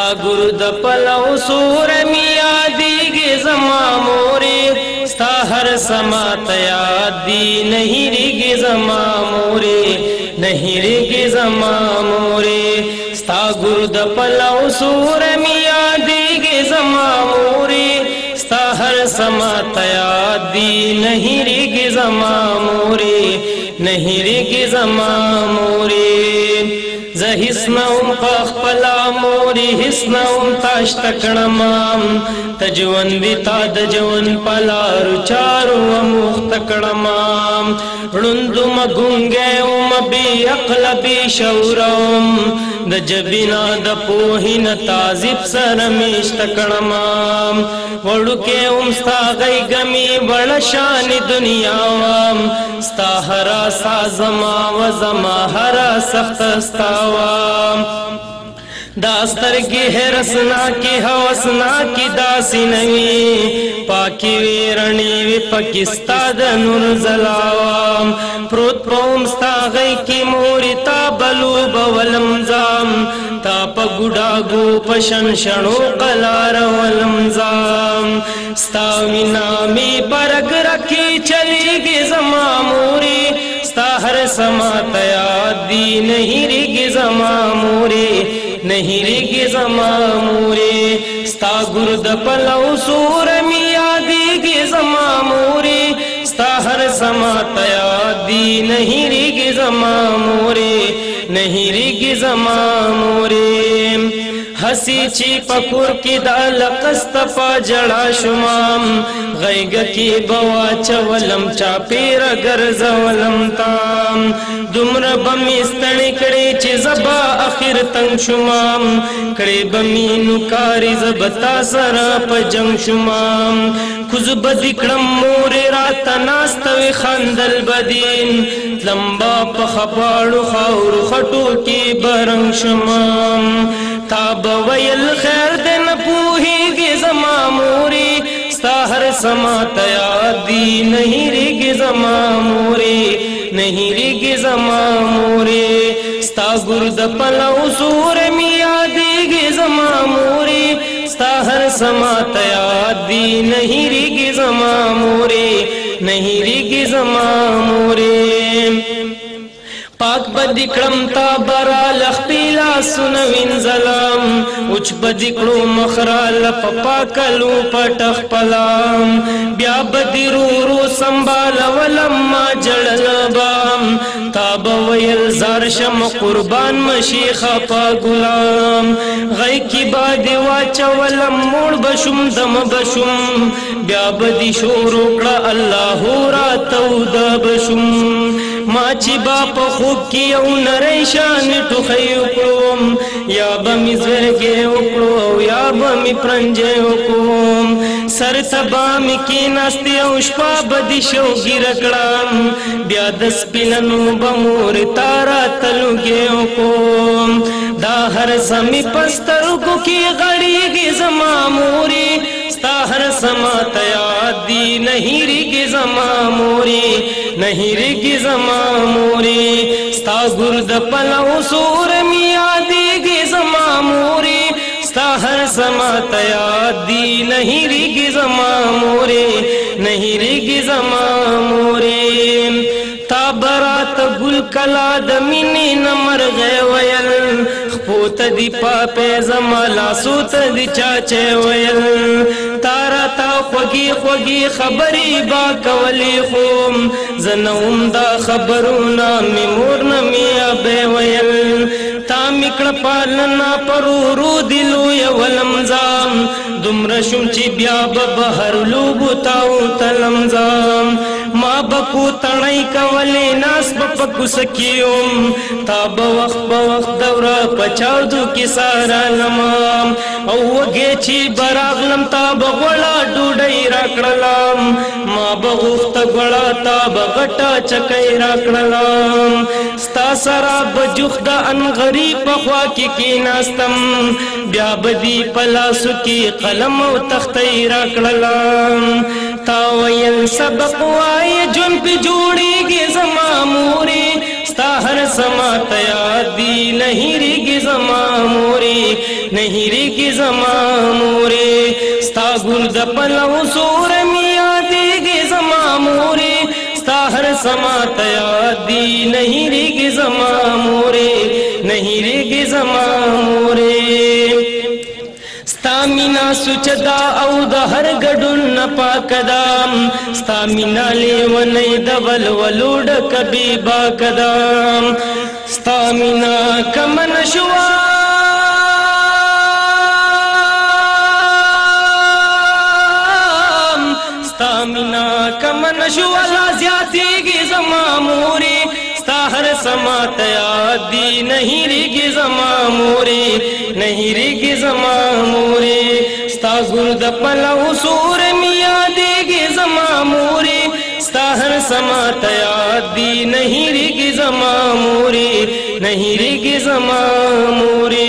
ستا گرد پلو سور میادیگی زما موری ستا ہر سمات یاد دی نہیں ریگی زما موری نہیں ریگی زما موری ستا گرد پلو سور میادیگی زما موری ستا ہر سمات یاد دی نہیں ریگی زما موری نہیں ریگی زما موری زه حسنوم پخپلا موری حسنوم تاشت کڑمام تجوندی تا دجون پلارو چارو مخت کڑمام رندم گنگیوم بی اقل بی شوروم د جبینا د پوہین تازب سرمیشت کڑمام وڑکیوم ستا غی گمی بڑشان دنیاوام ستا ہرا سازما و زما ہرا سخت استاوام داسترگی حرسنا کی حوسنا کی داسی نوی پاکی ویرنی وی پاکستا دا نور زلاوام پروت پوم ستا غی کی موری تا بلوب والمزام تا پا گوڑاگو پشن شنو قلار والمزام ستا منامی پرگ رکھی چلی گی زما موری ستا ہر سمات یاد دی نہیں ریگی زما موری نہیں ریگی زما موری ستا گرد پلو سور میادیگی زما موری ستا ہر سمات یاد دی نہیں ریگی زما موری نہیں ریگی زما موری ہسی چی پکور کی دا لقست پا جڑا شمام غیگ کی بوا چولم چاپیر گرز ولم تام دمر بمی استنی کڑی چی زبا اخیر تنگ شمام کڑی بمی نکاری زبتا سرا پا جنگ شمام کز بدکڑم موری رات ناستوی خاندل بدین لمبا پا خپاڑو خاور خطو کی برنگ شمام تاب ویل خیر دن پوہی گی زما موری ستا ہر سمات یاد دی نہیں ریگی زما موری نہیں ریگی زما موری ستا گرد پلو سور میادی گی زما موری ستا ہر سمات یاد دی نہیں ریگی زما موری نہیں ریگی زما موری پاک بدکڑم تا برا لخپیلا سنوین ظلام اچ بدکڑو مخرال پپا کلو پٹخ پلام بیا بدی رو رو سنبال ولما جڑل بام تاب ویل زارشم قربان مشیخ پا گلام غی کی بادی واچا ولم موڑ بشم دم بشم بیا بدی شورو کڑا اللہ راتو دا بشم ما چی باپ خوب کی او نریشان ٹخی اکلوم یا بمی زرگے اکلو یا بمی پرنجے اکلوم سر تبامی کی ناستی او شپا بدی شو گرکڑام بیا دس پلنو بمور تارا تلوگے اکلوم دا ہر سمی پسترکو کی غڑی گی زما موری ستا ہر سمات یاد دی نہیں ریگی زما موری نہیں ریگی زما موری ستا گرد پلو سور میادیگی زما موری ستا ہر سمات یاد دی نہیں ریگی زما موری نہیں ریگی زما موری تا برات گل کلا دمینی نمر غی ویل خپوت دی پاپے زما لاسوت دی چاچے ویل تارا تا خوگی خوگی خبری با کولی خوم زنوم دا خبرونا می مورنا می ابے ویل تا مکڑ پالنا پرورو دلو یولمزام دمرشم چی بیا ببہر لوبو تاو تلمزام ما بکو تنائی کولی ناس بپکو سکیوم تا بوقت دورا پچاودو کی سارا لمام او وگے چی براغلم تا بغولا ڈوڑائی راکڑلام ما بغفت گوڑا تا بغٹا چکائی راکڑلام ستا سرا بجوخ دا ان غریب بخوا کی ناستم بیا بدی پلاسو کی قلم و تختی راکڑلام تا ویل سبق وائی جن پی جوڑی گی زما موری ستا ہر سمات یاد دی नहीं रिगी जमा मोरे नहीं रिगी जमा मोरे स्ता गुर्द पलव सूर मिया देगी जमा मोरे स्ता हर समा तयादी नहीं रिगी जमा मोरे नहीं रिगी जमा मोरे स्ता मीना सुचदा औ द हर गडुन न पाकदाम स्ता मीना लेवनै दवल वलुड कभी बाकदाम स्ता मीना कमन शुआ स्ता मीना कमन शुआ ला ज़्यादगी ज़मा मोरे स्ता हर समा तयादी नहीं रिगी ज़मा मोरे नहीं रिगी ज़मा मोरे स्ता गुर्द पलव सूर मिया देगी ज़मा मोरे स्ता हर समा तयादी नहीं रिगी ज़मा मोरे नहीं रिगी ज़मा मोरे।